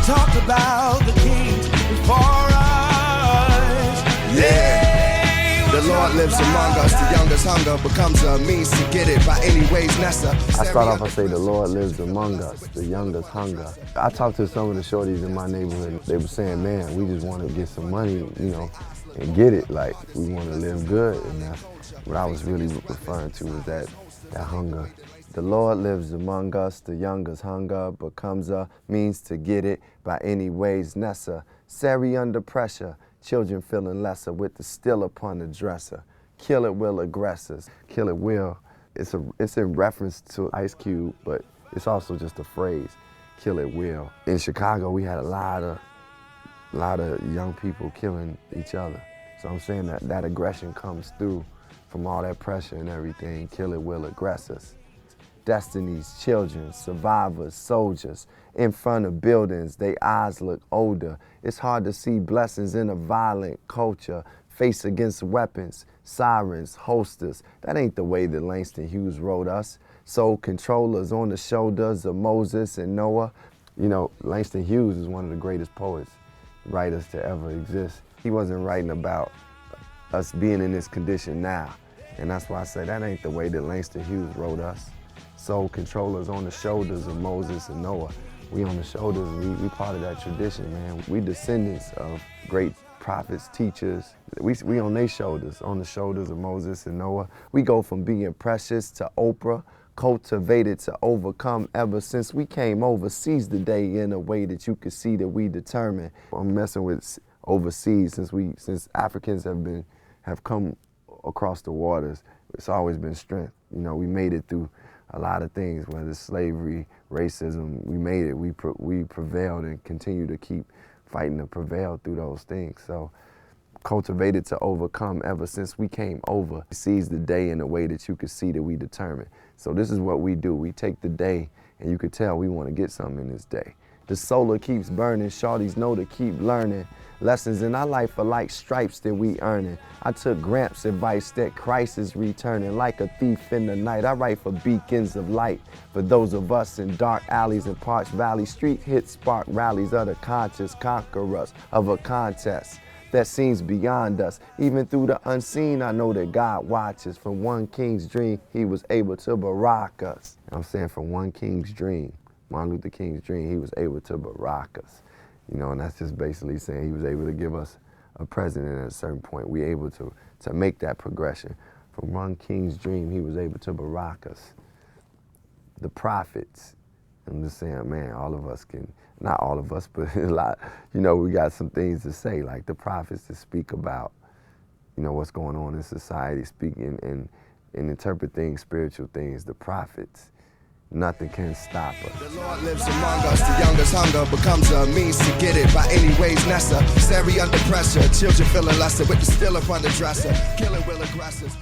talked about the king before us. The Lord lives among us, the youngest hunger becomes a means to get it by any ways necessary. I start off, I say, the Lord lives among us, the youngest hunger. I talked to some of the shorties in my neighborhood. They were saying, man, we just want to get some money, you know, and get it. Like, we want to live good. And that's what I was really referring to, was that hunger. The Lord lives among us, the youngest hunger becomes a means to get it by any ways necessary. Under pressure, children feeling lesser with the still upon the dresser. Kill it will aggressors. Kill it will. It's in reference to Ice Cube, but it's also just a phrase. Kill it will. In Chicago, we had a lot of young people killing each other. So I'm saying that aggression comes through from all that pressure and everything. Kill it will aggressors. Destinies, children, survivors, soldiers, in front of buildings, they eyes look older. It's hard to see blessings in a violent culture. Face against weapons, sirens, holsters. That ain't the way that Langston Hughes wrote us. Soul controllers on the shoulders of Moses and Noah. You know, Langston Hughes is one of the greatest poets, writers to ever exist. He wasn't writing about us being in this condition now. And that's why I say that ain't the way that Langston Hughes wrote us. Soul controllers on the shoulders of Moses and Noah. We on the shoulders, we part of that tradition, man. We descendants of great prophets, teachers. We on their shoulders, on the shoulders of Moses and Noah. We go from being precious to Oprah, cultivated to overcome ever since we came overseas today in a way that you could see that we determined. I'm messing with overseas since Africans have come across the waters. It's always been strength. You know, we made it through a lot of things, whether it's slavery, racism, we made it. We prevailed and continue to keep fighting to prevail through those things. So cultivated to overcome ever since we came over. Seize the day in a way that you could see that we determined. So this is what we do. We take the day and you could tell we want to get something in this day. The solar keeps burning, shorties know to keep learning. Lessons in our life are like stripes that we earning. I took Gramps' advice that Christ is returning. Like a thief in the night, I write for beacons of light. For those of us in dark alleys and parched valley, street hits spark rallies of the conscious conquerors of a contest that seems beyond us. Even through the unseen, I know that God watches. From one king's dream, he was able to barack us. I'm saying from one king's dream, Martin Luther King's dream, he was able to barack us. You know, and that's just basically saying he was able to give us a president at a certain point. We able to make that progression. From one king's dream, he was able to barack us. The prophets, I'm just saying, man, all of us can, not all of us, but a lot, you know, we got some things to say, like the prophets to speak about, you know, what's going on in society, speaking and interpret things, spiritual things, the prophets. Nothing can stop us. The Lord lives among us, the youngest hunger becomes a means to get it by any ways necessary. Under pressure, children feeling lesser with the still upon the dresser. Killing will aggressors.